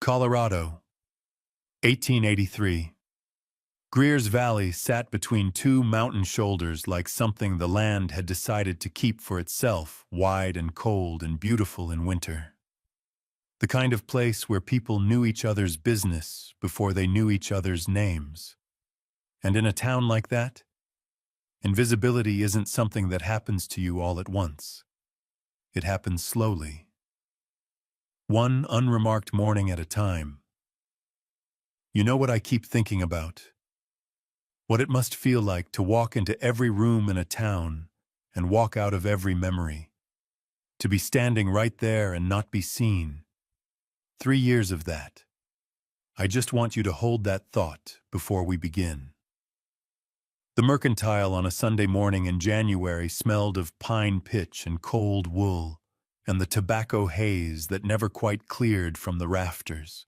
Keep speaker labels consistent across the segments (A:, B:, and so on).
A: Colorado, 1883. Greer's Valley sat between two mountain shoulders like something the land had decided to keep for itself, wide and cold and beautiful in winter. The kind of place where people knew each other's business before they knew each other's names. And in a town like that, invisibility isn't something that happens to you all at once. It happens slowly. One unremarked morning at a time. You know what I keep thinking about? What it must feel like to walk into every room in a town and walk out of every memory. To be standing right there and not be seen. 3 years of that. I just want you to hold that thought before we begin. The Mercantile on a Sunday morning in January smelled of pine pitch and cold wool, and the tobacco haze that never quite cleared from the rafters.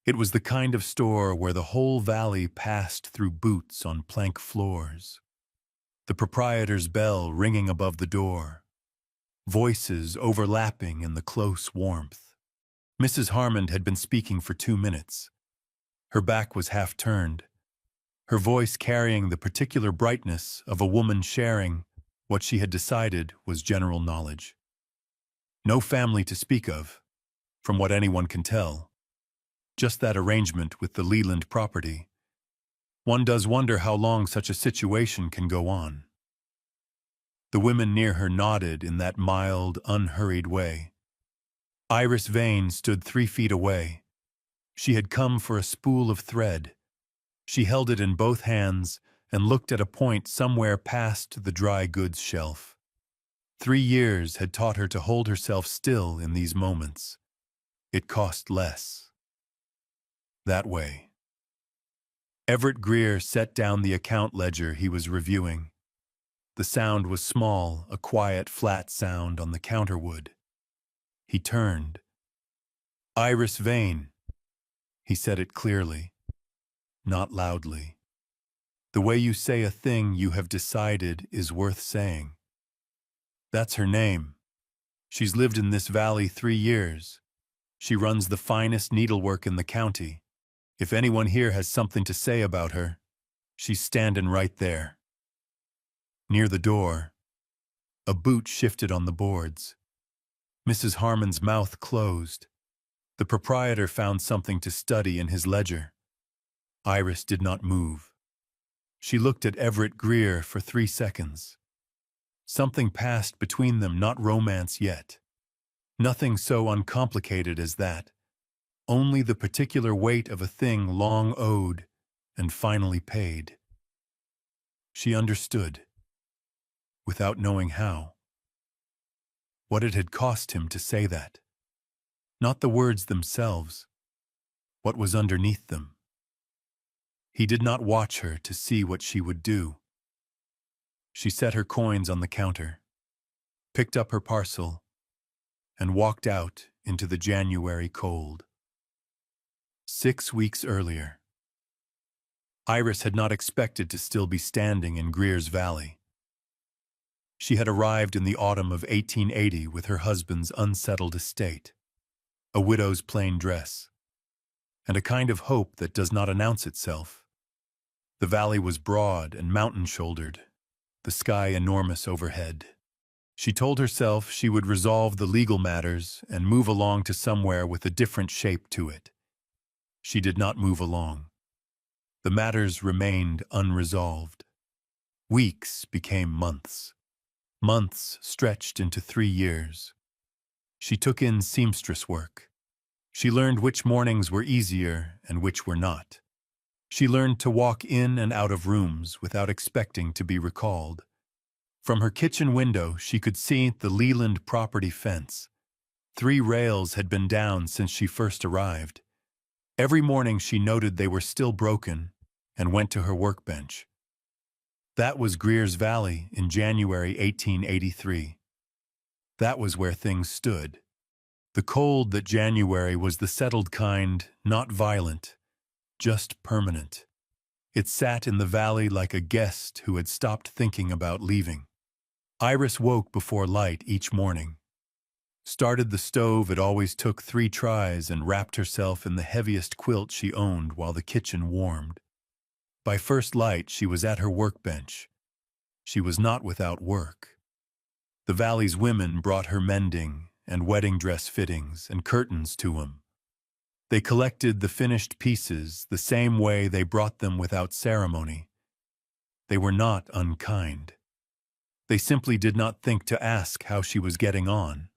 A: It was the kind of store where the whole valley passed through boots on plank floors. The proprietor's bell ringing above the door. Voices overlapping in the close warmth. Mrs. Harmond had been speaking for 2 minutes. Her back was half turned, her voice carrying the particular brightness of a woman sharing what she had decided was general knowledge. No family to speak of, from what anyone can tell. Just that arrangement with the Leland property. One does wonder how long such a situation can go on. The women near her nodded in that mild, unhurried way. Iris Vane stood 3 feet away. She had come for a spool of thread. She held it in both hands and looked at a point somewhere past the dry goods shelf. 3 years had taught her to hold herself still in these moments. It cost less. That way. Everett Greer set down the account ledger he was reviewing. The sound was small, a quiet, flat sound on the counterwood. He turned. Iris Vane. He said it clearly, not loudly. The way you say a thing you have decided is worth saying. That's her name. She's lived in this valley 3 years. She runs the finest needlework in the county. If anyone here has something to say about her, she's standing right there. Near the door, a boot shifted on the boards. Mrs. Harmon's mouth closed. The proprietor found something to study in his ledger. Iris did not move. She looked at Everett Greer for 3 seconds. Something passed between them, not romance yet. Nothing so uncomplicated as that. Only the particular weight of a thing long owed and finally paid. She understood, without knowing how. What it had cost him to say that. Not the words themselves, what was underneath them. He did not watch her to see what she would do. She set her coins on the counter, picked up her parcel, and walked out into the January cold. 6 weeks earlier. Iris had not expected to still be standing in Greer's Valley. She had arrived in the autumn of 1880 with her husband's unsettled estate, a widow's plain dress, and a kind of hope that does not announce itself. The valley was broad and mountain-shouldered, the sky enormous overhead. She told herself she would resolve the legal matters and move along to somewhere with a different shape to it. She did not move along. The matters remained unresolved. Weeks became months. Months stretched into 3 years. She took in seamstress work. She learned which mornings were easier and which were not. She learned to walk in and out of rooms without expecting to be recalled. From her kitchen window, she could see the Leland property fence. 3 rails had been down since she first arrived. Every morning she noted they were still broken and went to her workbench. That was Greer's Valley in January 1883. That was where things stood. The cold that January was the settled kind, not violent, just permanent. It sat in the valley like a guest who had stopped thinking about leaving. Iris woke before light each morning. started the stove it always took 3 tries, and wrapped herself in the heaviest quilt she owned while the kitchen warmed. By first light, she was at her workbench. She was not without work. The valley's women brought her mending and wedding dress fittings and curtains to him. They collected the finished pieces the same way they brought them without ceremony. They were not unkind. They simply did not think to ask how she was getting on.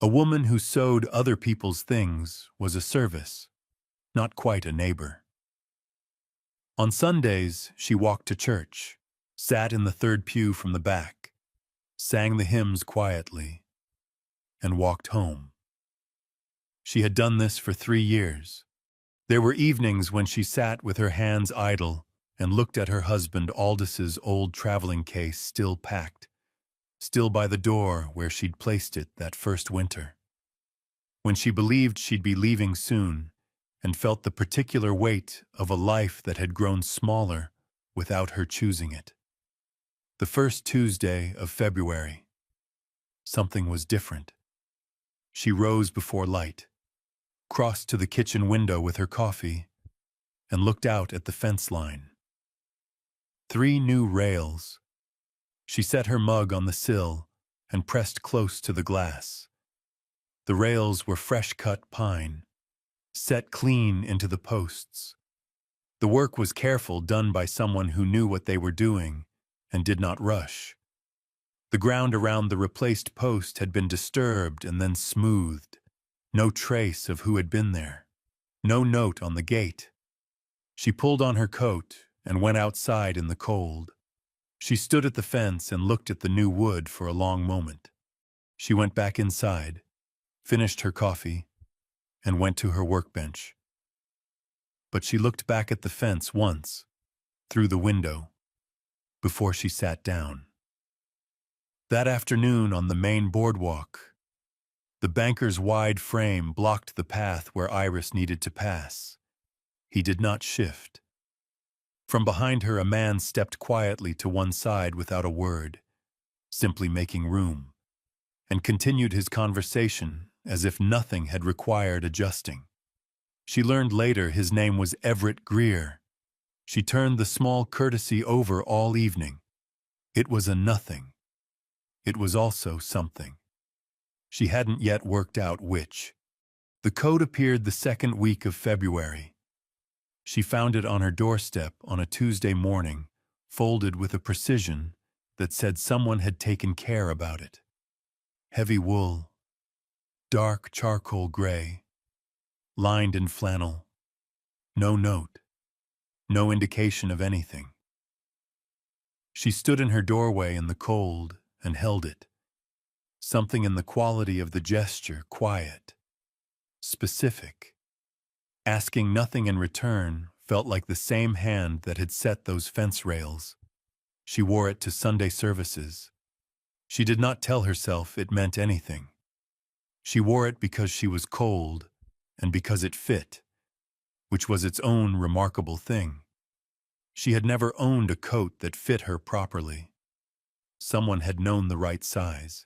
A: A woman who sewed other people's things was a service, not quite a neighbor. On Sundays, she walked to church, sat in the third pew from the back, sang the hymns quietly, and walked home. She had done this for 3 years. There were evenings when she sat with her hands idle and looked at her husband Aldous' old traveling case still packed, still by the door where she'd placed it that first winter. When she believed she'd be leaving soon, and felt the particular weight of a life that had grown smaller without her choosing it. The first Tuesday of February. Something was different. She rose before light, crossed to the kitchen window with her coffee, and looked out at the fence line. 3 new rails. She set her mug on the sill and pressed close to the glass. The rails were fresh-cut pine, set clean into the posts. The work was careful, done by someone who knew what they were doing and did not rush. The ground around the replaced post had been disturbed and then smoothed. No trace of who had been there. No note on the gate. She pulled on her coat and went outside in the cold. She stood at the fence and looked at the new wood for a long moment. She went back inside, finished her coffee, and went to her workbench. But she looked back at the fence once, through the window, before she sat down. That afternoon on the main boardwalk, the banker's wide frame blocked the path where Iris needed to pass. He did not shift. From behind her, a man stepped quietly to one side without a word, simply making room, and continued his conversation as if nothing had required adjusting. She learned later his name was Everett Greer. She turned the small courtesy over all evening. It was a nothing. It was also something. She hadn't yet worked out which. The code appeared the second week of February. She found it on her doorstep on a Tuesday morning, folded with a precision that said someone had taken care about it. Heavy wool, dark charcoal gray, lined in flannel. No note, no indication of anything. She stood in her doorway in the cold and held it. Something in the quality of the gesture, quiet, specific. Asking nothing in return felt like the same hand that had set those fence rails. She wore it to Sunday services. She did not tell herself it meant anything. She wore it because she was cold and because it fit, which was its own remarkable thing. She had never owned a coat that fit her properly. Someone had known the right size.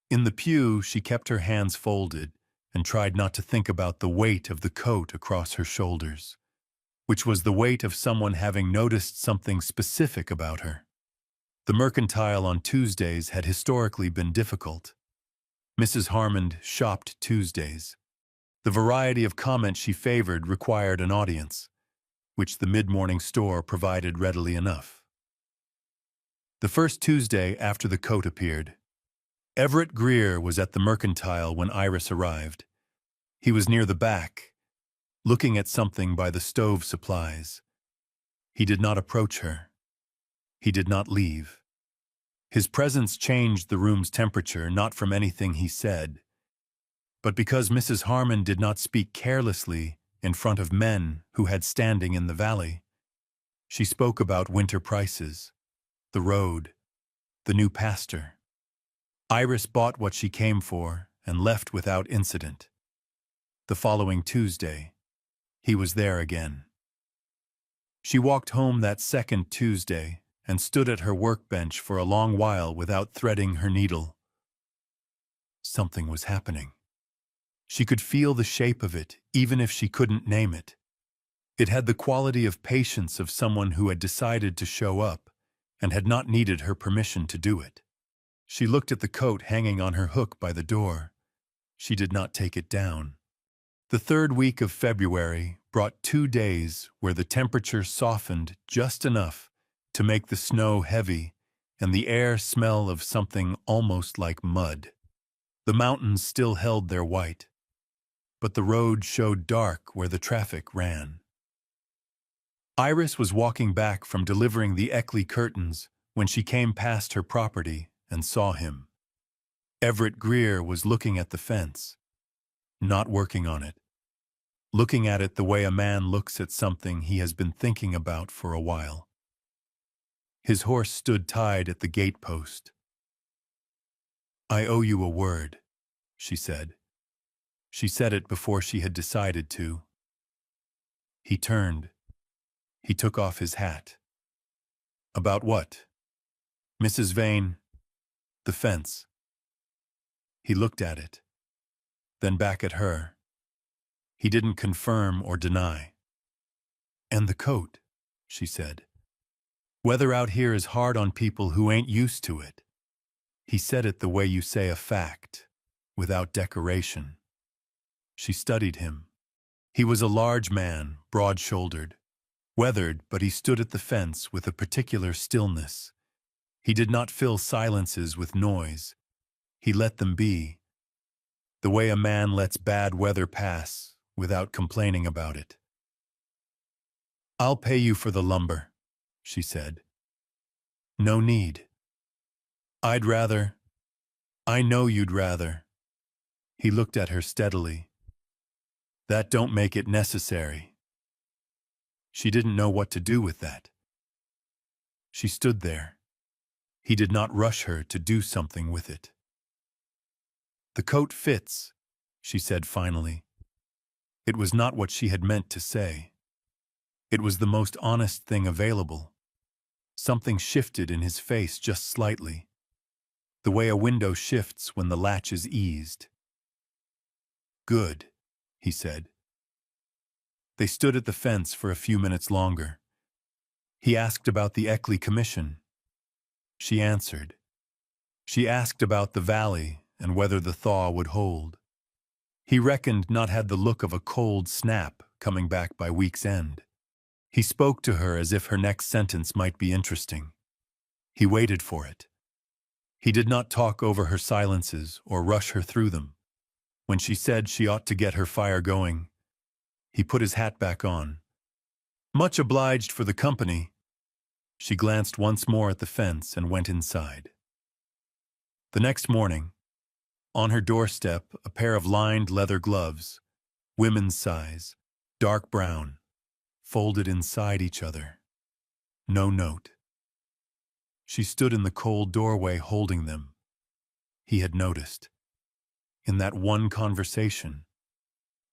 A: In the pew, she kept her hands folded and tried not to think about the weight of the coat across her shoulders, which was the weight of someone having noticed something specific about her. The mercantile on Tuesdays had historically been difficult. Mrs. Harmond shopped Tuesdays. The variety of comment she favored required an audience, which the mid-morning store provided readily enough. The first Tuesday after the coat appeared, Everett Greer was at the mercantile when Iris arrived. He was near the back, looking at something by the stove supplies. He did not approach her. He did not leave. His presence changed the room's temperature, not from anything he said, but because Mrs. Harmon did not speak carelessly in front of men who had standing in the valley. She spoke about winter prices, the road, the new pastor. Iris bought what she came for and left without incident. The following Tuesday, he was there again. She walked home that second Tuesday and stood at her workbench for a long while without threading her needle. Something was happening. She could feel the shape of it, even if she couldn't name it. It had the quality of patience of someone who had decided to show up and had not needed her permission to do it. She looked at the coat hanging on her hook by the door. She did not take it down. The third week of February brought 2 days where the temperature softened just enough to make the snow heavy and the air smell of something almost like mud. The mountains still held their white, but the road showed dark where the traffic ran. Iris was walking back from delivering the Eckley curtains when she came past her property and saw him. Everett Greer was looking at the fence, not working on it, looking at it the way a man looks at something he has been thinking about for a while. His horse stood tied at the gate post. "I owe you a word," she said. She said it before she had decided to. He turned. He took off his hat. "About what?" "Mrs. Vane, the fence." He looked at it, then back at her. He didn't confirm or deny. "And the coat," she said. "Weather out here is hard on people who ain't used to it." He said it the way you say a fact, without decoration. She studied him. He was a large man, broad-shouldered, weathered, but he stood at the fence with a particular stillness. He did not fill silences with noise. He let them be, the way a man lets bad weather pass without complaining about it. "I'll pay you for the lumber," she said. "No need." "I'd rather." "I know you'd rather." He looked at her steadily. "That don't make it necessary." She didn't know what to do with that. She stood there. He did not rush her to do something with it. "The coat fits," she said finally. It was not what she had meant to say. It was the most honest thing available. Something shifted in his face just slightly, the way a window shifts when the latch is eased. "Good," he said. They stood at the fence for a few minutes longer. He asked about the Eckley commission. She answered. She asked about the valley and whether the thaw would hold. He reckoned not had the look of a cold snap coming back by week's end. He spoke to her as if her next sentence might be interesting. He waited for it. He did not talk over her silences or rush her through them. When she said she ought to get her fire going, he put his hat back on. "Much obliged for the company." She glanced once more at the fence and went inside. The next morning, on her doorstep, a pair of lined leather gloves, women's size, dark brown, folded inside each other. No note. She stood in the cold doorway holding them. He had noticed, in that one conversation,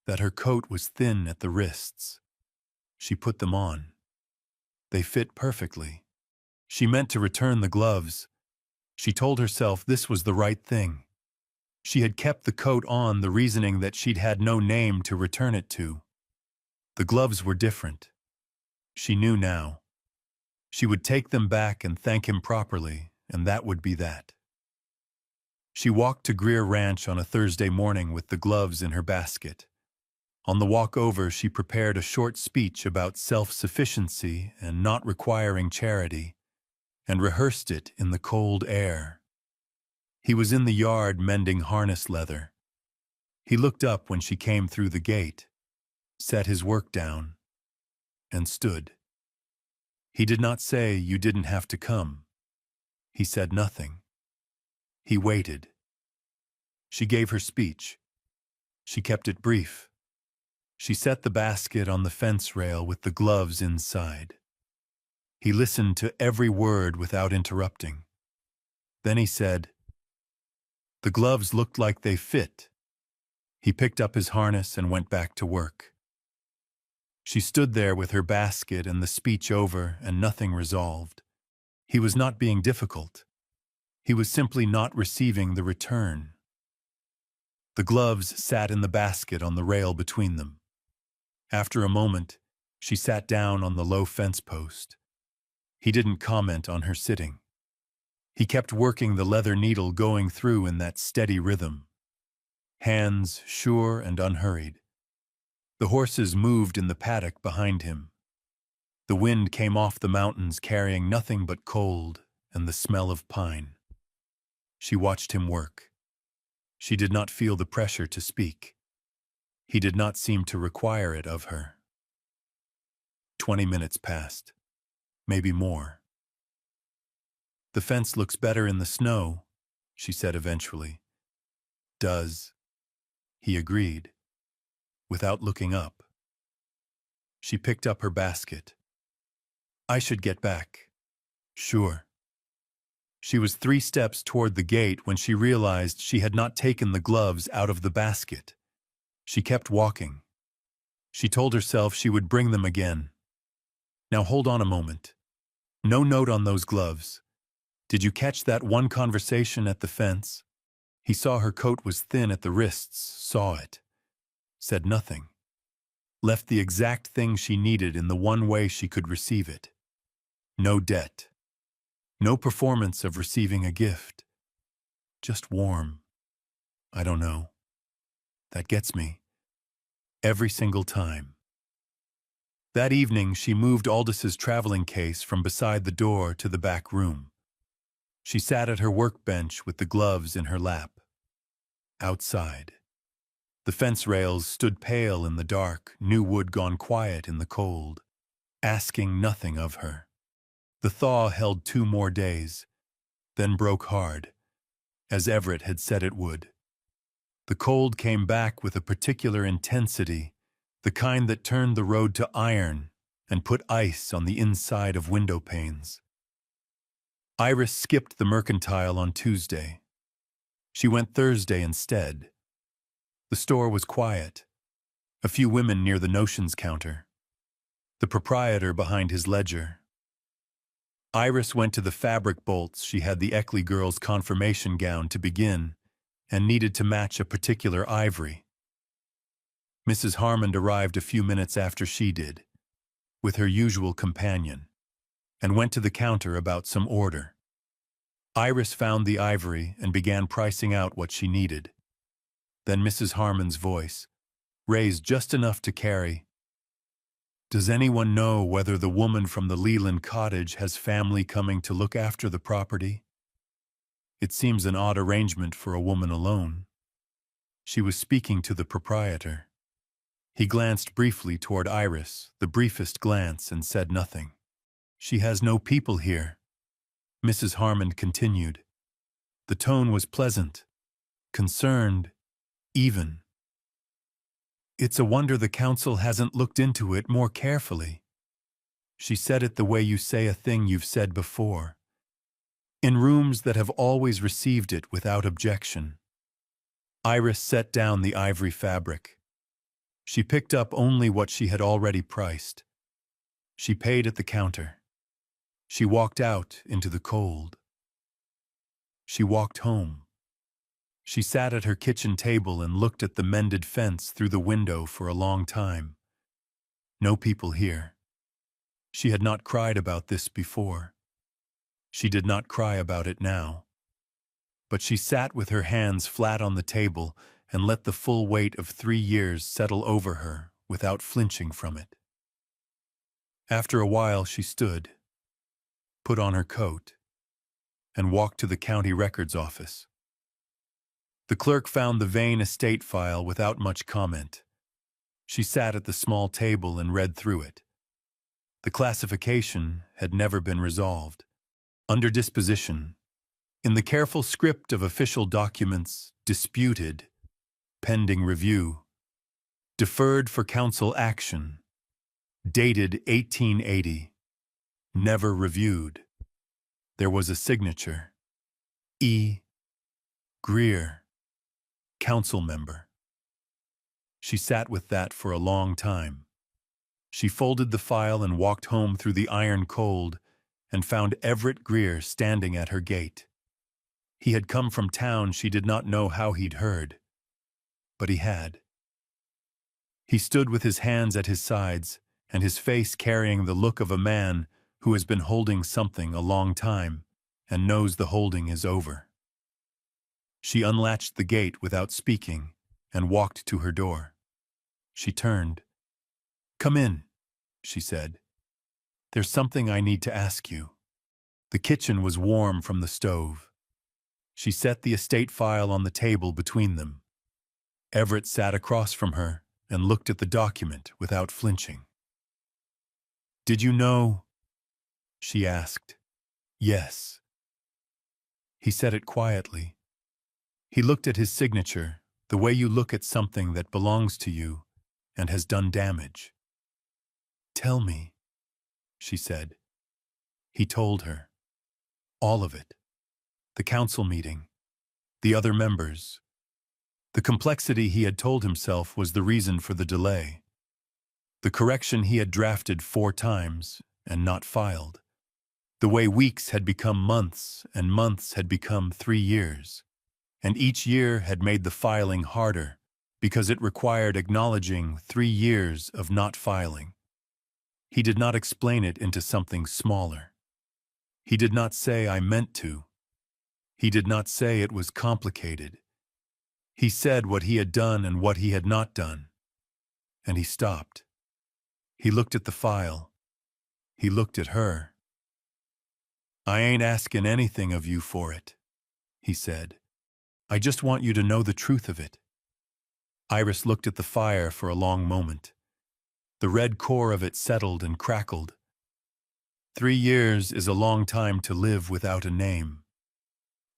A: that her coat was thin at the wrists. She put them on. They fit perfectly. She meant to return the gloves. She told herself this was the right thing. She had kept the coat on the reasoning that she'd had no name to return it to. The gloves were different. She knew now. She would take them back and thank him properly, and that would be that. She walked to Greer Ranch on a Thursday morning with the gloves in her basket. On the walk over, she prepared a short speech about self-sufficiency and not requiring charity, and rehearsed it in the cold air. He was in the yard mending harness leather. He looked up when she came through the gate, set his work down, and stood. He did not say, "You didn't have to come." He said nothing. He waited. She gave her speech. She kept it brief. She set the basket on the fence rail with the gloves inside. He listened to every word without interrupting. Then he said, "The gloves looked like they fit." He picked up his harness and went back to work. She stood there with her basket and the speech over and nothing resolved. He was not being difficult. He was simply not receiving the return. The gloves sat in the basket on the rail between them. After a moment, she sat down on the low fence post. He didn't comment on her sitting. He kept working the leather needle going through in that steady rhythm. Hands sure and unhurried. The horses moved in the paddock behind him. The wind came off the mountains carrying nothing but cold and the smell of pine. She watched him work. She did not feel the pressure to speak. He did not seem to require it of her. 20 minutes passed, maybe more. "The fence looks better in the snow," she said eventually. "Does," he agreed, without looking up. She picked up her basket. "I should get back." "Sure." She was 3 steps toward the gate when she realized she had not taken the gloves out of the basket. She kept walking. She told herself she would bring them again. "Now hold on a moment. No note on those gloves. Did you catch that one conversation at the fence?" He saw her coat was thin at the wrists, saw it. Said nothing. Left the exact thing she needed in the one way she could receive it. No debt. No performance of receiving a gift. Just warm. I don't know. That gets me. Every single time. That evening, she moved Aldous' traveling case from beside the door to the back room. She sat at her workbench with the gloves in her lap. Outside. The fence rails stood pale in the dark, new wood gone quiet in the cold, asking nothing of her. The thaw held 2 more days, then broke hard, as Everett had said it would. The cold came back with a particular intensity, the kind that turned the road to iron and put ice on the inside of window panes. Iris skipped the mercantile on Tuesday. She went Thursday instead. The store was quiet. A few women near the notions counter. The proprietor behind his ledger. Iris went to the fabric bolts. She had the Eckley girl's confirmation gown to begin and needed to match a particular ivory. Mrs. Harmond arrived a few minutes after she did, with her usual companion, and went to the counter about some order. Iris found the ivory and began pricing out what she needed. Then Mrs. Harmond's voice, raised just enough to carry, "Does anyone know whether the woman from the Leland cottage has family coming to look after the property? It seems an odd arrangement for a woman alone." She was speaking to the proprietor. He glanced briefly toward Iris, the briefest glance, and said nothing. "She has no people here," Mrs. Harmond continued. The tone was pleasant, concerned, even. "It's a wonder the council hasn't looked into it more carefully." She said it the way you say a thing you've said before. In rooms that have always received it without objection. Iris set down the ivory fabric. She picked up only what she had already priced. She paid at the counter. She walked out into the cold. She walked home. She sat at her kitchen table and looked at the mended fence through the window for a long time. No people here. She had not cried about this before. She did not cry about it now. But she sat with her hands flat on the table and let the full weight of 3 years settle over her without flinching from it. After a while she stood, put on her coat, and walked to the county records office. The clerk found the Vane estate file without much comment. She sat at the small table and read through it. The classification had never been resolved. Under disposition, in the careful script of official documents, disputed, pending review, deferred for council action, dated 1880, never reviewed. There was a signature. E. Greer, council member. She sat with that for a long time. She folded the file and walked home through the iron cold and found Everett Greer standing at her gate. He had come from town. She did not know how he'd heard. but he had. He stood with his hands at his sides and his face carrying the look of a man who has been holding something a long time and knows the holding is over. She unlatched the gate without speaking and walked to her door. She turned. "Come in," she said. "There's something I need to ask you." The kitchen was warm from the stove. She set the estate file on the table between them. Everett sat across from her and looked at the document without flinching. "Did you know?" she asked. "Yes." He said it quietly. He looked at his signature, the way you look at something that belongs to you and has done damage. "Tell me," she said. He told her. All of it. The council meeting. The other members. The complexity he had told himself was the reason for the delay. The correction he had drafted 4 times and not filed. The way weeks had become months and months had become 3 years. And each year had made the filing harder because it required acknowledging 3 years of not filing. He did not explain it into something smaller. He did not say, "I meant to." He did not say it was complicated. He said what he had done and what he had not done. And he stopped. He looked at the file. He looked at her. "I ain't asking anything of you for it," he said. "I just want you to know the truth of it." Iris looked at the fire for a long moment. The red core of it settled and crackled. 3 years is a long time to live without a name,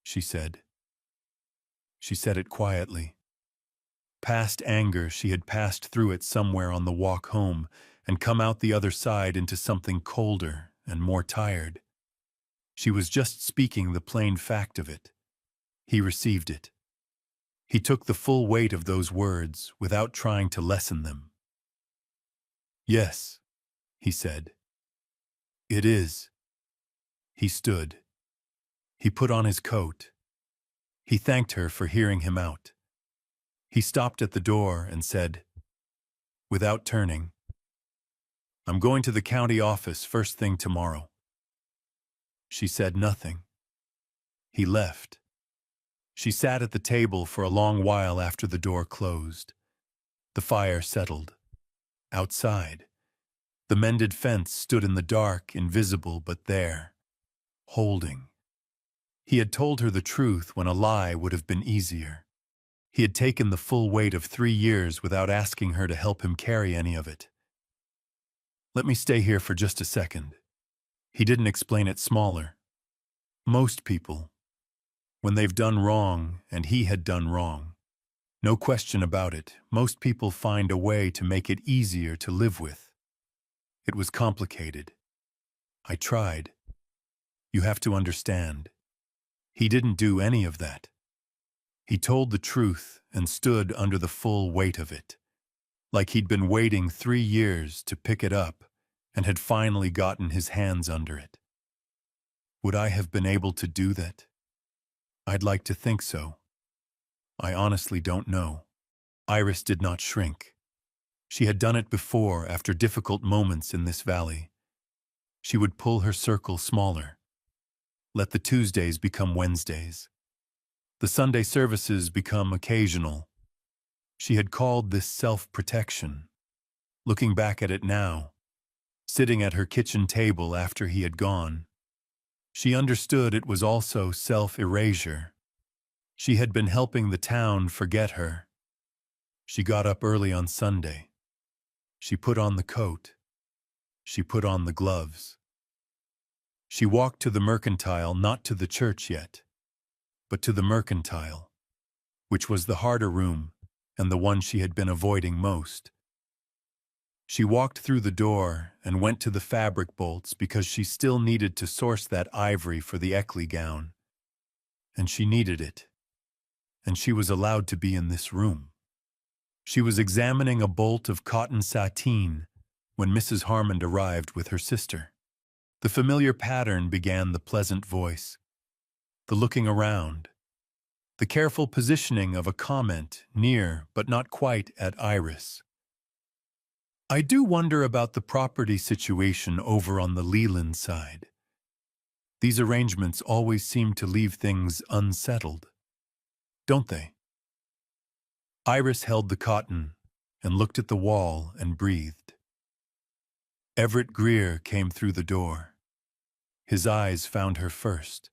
A: she said. She said it quietly. Past anger, she had passed through it somewhere on the walk home and come out the other side into something colder and more tired. She was just speaking the plain fact of it. He received it. He took the full weight of those words without trying to lessen them. "Yes," he said. "It is." He stood. He put on his coat. He thanked her for hearing him out. He stopped at the door and said, without turning, "I'm going to the county office first thing tomorrow." She said nothing. He left. She sat at the table for a long while after the door closed. The fire settled. Outside, the mended fence stood in the dark, invisible but there, holding. He had told her the truth when a lie would have been easier. He had taken the full weight of 3 years without asking her to help him carry any of it. "Let me stay here for just a second." He didn't explain it smaller. Most people, when they've done wrong and he had done wrong, no question about it, most people find a way to make it easier to live with. It was complicated. I tried. You have to understand. He didn't do any of that. He told the truth and stood under the full weight of it, like he'd been waiting 3 years to pick it up and had finally gotten his hands under it. Would I have been able to do that? I'd like to think so. I honestly don't know. Iris did not shrink. She had done it before after difficult moments in this valley. She would pull her circle smaller. Let the Tuesdays become Wednesdays. The Sunday services become occasional. She had called this self-protection. Looking back at it now, sitting at her kitchen table after he had gone, she understood it was also self-erasure. She had been helping the town forget her. She got up early on Sunday. She put on the coat. She put on the gloves. She walked to the mercantile, not to the church yet, but to the mercantile, which was the harder room and the one she had been avoiding most. She walked through the door and went to the fabric bolts because she still needed to source that ivory for the Eckley gown. And she needed it. And she was allowed to be in this room. She was examining a bolt of cotton sateen when Mrs. Harmond arrived with her sister. The familiar pattern began the pleasant voice, the looking around, the careful positioning of a comment near but not quite at Iris. I do wonder about the property situation over on the Leland side. These arrangements always seem to leave things unsettled, don't they? Iris held the cotton and looked at the wall and breathed. Everett Greer came through the door. His eyes found her first.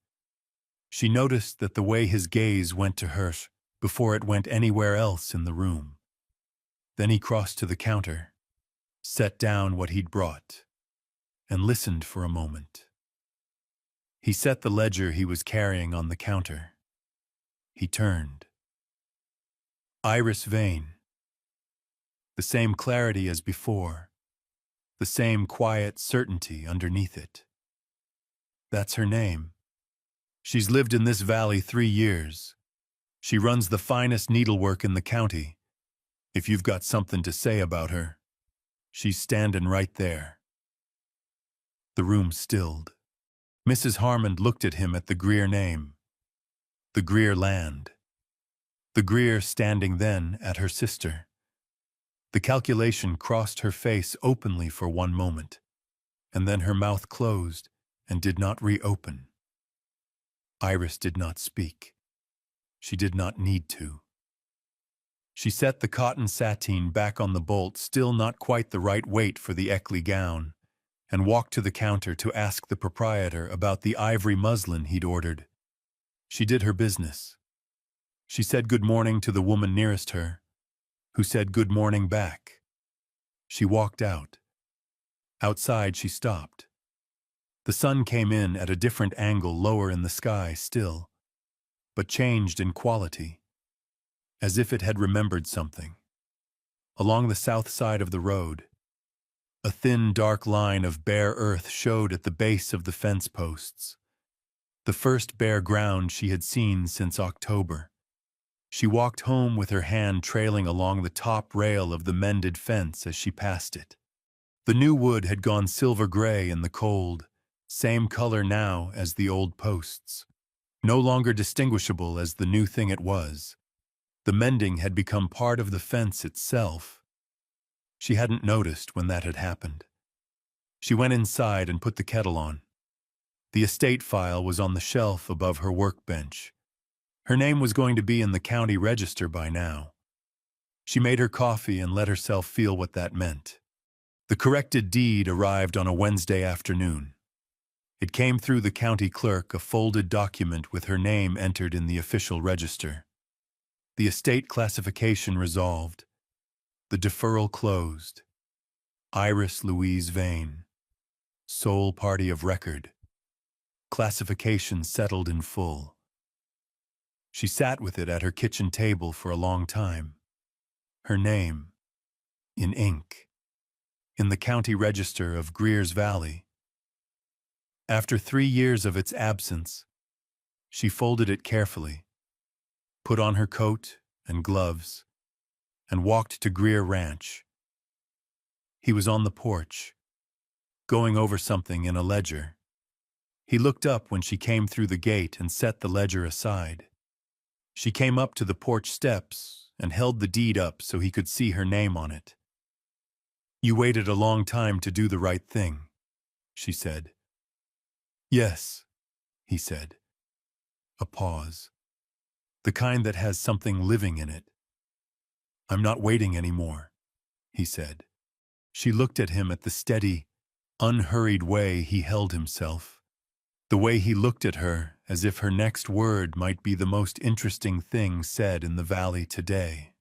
A: She noticed that the way his gaze went to hers before it went anywhere else in the room. Then he crossed to the counter, set down what he'd brought, and listened for a moment. He set the ledger he was carrying on the counter. He turned. Iris Vane. The same clarity as before, the same quiet certainty underneath it. That's her name. She's lived in this valley 3 years. She runs the finest needlework in the county. If you've got something to say about her, she's standing right there. The room stilled. Mrs. Harmond looked at him at the Greer name. The Greer land. The Greer standing then at her sister. The calculation crossed her face openly for one moment, and then her mouth closed and did not reopen. Iris did not speak. She did not need to. She set the cotton sateen back on the bolt, still not quite the right weight for the Eckley gown, and walked to the counter to ask the proprietor about the ivory muslin he'd ordered. She did her business. She said good morning to the woman nearest her, who said good morning back. She walked out. Outside she stopped. The sun came in at a different angle lower in the sky still, but changed in quality, as if it had remembered something. Along the south side of the road, a thin, dark line of bare earth showed at the base of the fence posts, the first bare ground she had seen since October. She walked home with her hand trailing along the top rail of the mended fence as she passed it. The new wood had gone silver gray in the cold, same color now as the old posts, no longer distinguishable as the new thing it was. The mending had become part of the fence itself. She hadn't noticed when that had happened. She went inside and put the kettle on. The estate file was on the shelf above her workbench. Her name was going to be in the county register by now. She made her coffee and let herself feel what that meant. The corrected deed arrived on a Wednesday afternoon. It came through the county clerk, a folded document with her name entered in the official register. The estate classification resolved. The deferral closed. Iris Louise Vane. Sole party of record. Classification settled in full. She sat with it at her kitchen table for a long time. Her name, in ink, in the county register of Greer's Valley. After 3 years of its absence, she folded it carefully, put on her coat and gloves, and walked to Greer Ranch. He was on the porch, going over something in a ledger. He looked up when she came through the gate and set the ledger aside. She came up to the porch steps and held the deed up so he could see her name on it. "You waited a long time to do the right thing," she said. "Yes," he said. A pause. "The kind that has something living in it." "I'm not waiting anymore," he said. She looked at him at the steady, unhurried way he held himself, the way he looked at her as if her next word might be the most interesting thing said in the valley today.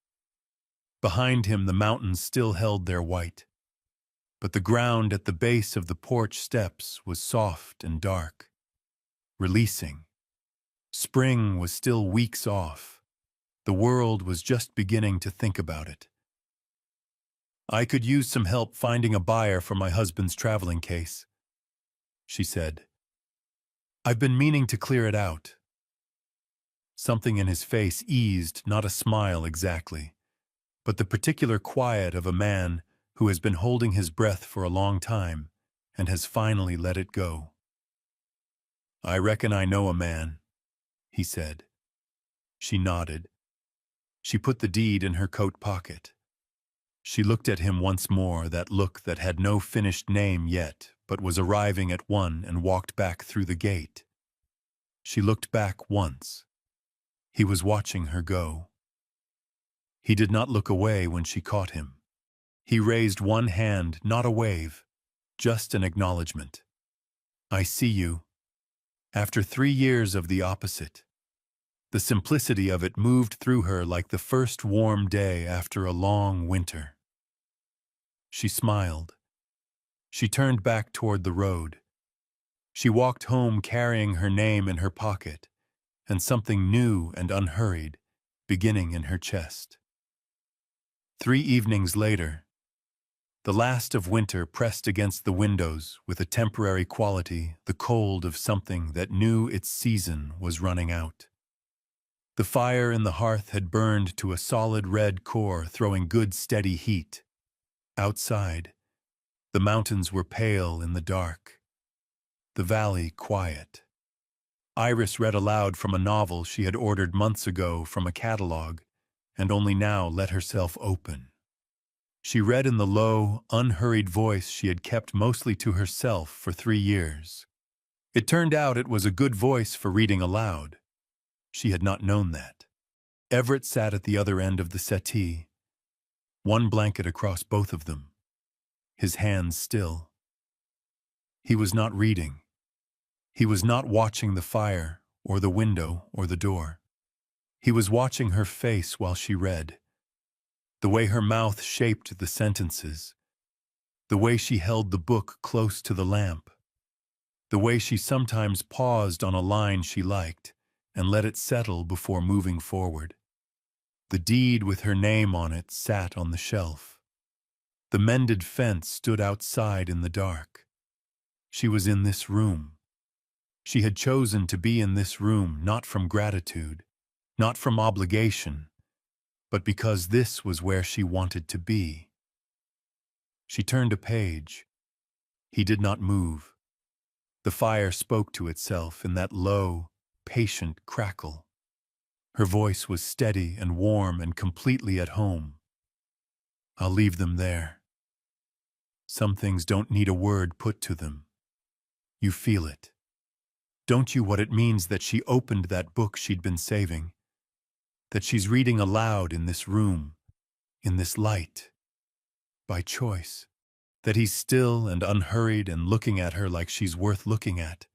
A: Behind him the mountains still held their white, but the ground at the base of the porch steps was soft and dark, releasing. Spring was still weeks off. The world was just beginning to think about it. "I could use some help finding a buyer for my husband's traveling case," she said. "I've been meaning to clear it out." Something in his face eased, not a smile exactly, but the particular quiet of a man who has been holding his breath for a long time and has finally let it go. "I reckon I know a man," he said. She nodded. She put the deed in her coat pocket. She looked at him once more, that look that had no finished name yet, but was arriving at one, and walked back through the gate. She looked back once. He was watching her go. He did not look away when she caught him. He raised one hand, not a wave, just an acknowledgement. I see you. After 3 years of the opposite. The simplicity of it moved through her like the first warm day after a long winter. She smiled. She turned back toward the road. She walked home carrying her name in her pocket, and something new and unhurried beginning in her chest. 3 evenings later, the last of winter pressed against the windows with a temporary quality, the cold of something that knew its season was running out. The fire in the hearth had burned to a solid red core, throwing good steady heat. Outside, the mountains were pale in the dark, the valley quiet. Iris read aloud from a novel she had ordered months ago from a catalog, and only now let herself open. She read in the low, unhurried voice she had kept mostly to herself for 3 years. It turned out it was a good voice for reading aloud. She had not known that. Everett sat at the other end of the settee, one blanket across both of them, his hands still. He was not reading. He was not watching the fire, or the window, or the door. He was watching her face while she read. The way her mouth shaped the sentences. The way she held the book close to the lamp. The way she sometimes paused on a line she liked and let it settle before moving forward. The deed with her name on it sat on the shelf. The mended fence stood outside in the dark. She was in this room. She had chosen to be in this room not from gratitude, not from obligation, but because this was where she wanted to be. She turned a page. He did not move. The fire spoke to itself in that low, patient crackle. Her voice was steady and warm and completely at home. I'll leave them there. Some things don't need a word put to them. You feel it. Don't you what it means that she opened that book she'd been saving? That she's reading aloud in this room, in this light, by choice. That he's still and unhurried and looking at her like she's worth looking at,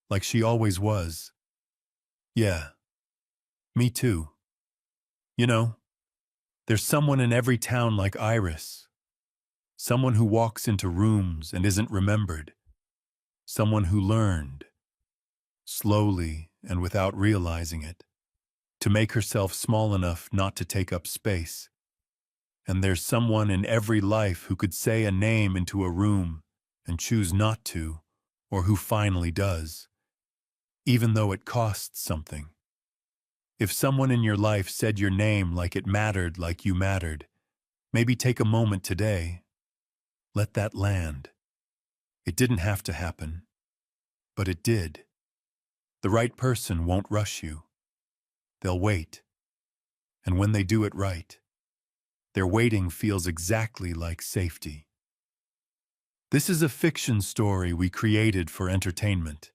A: like she always was. Yeah, me too. You know, there's someone in every town like Iris. Someone who walks into rooms and isn't remembered. Someone who learned, slowly and without realizing it, to make herself small enough not to take up space. And there's someone in every life who could say a name into a room and choose not to, or who finally does, even though it costs something. If someone in your life said your name like it mattered, like you mattered, maybe take a moment today. Let that land. It didn't have to happen, but it did. The right person won't rush you. They'll wait. And when they do it right, their waiting feels exactly like safety. This is a fiction story we created for entertainment.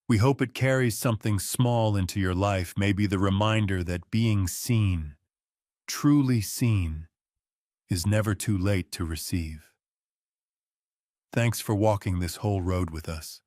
A: We hope it carries something small into your life, maybe the reminder that being seen, truly seen, is never too late to receive. Thanks for walking this whole road with us.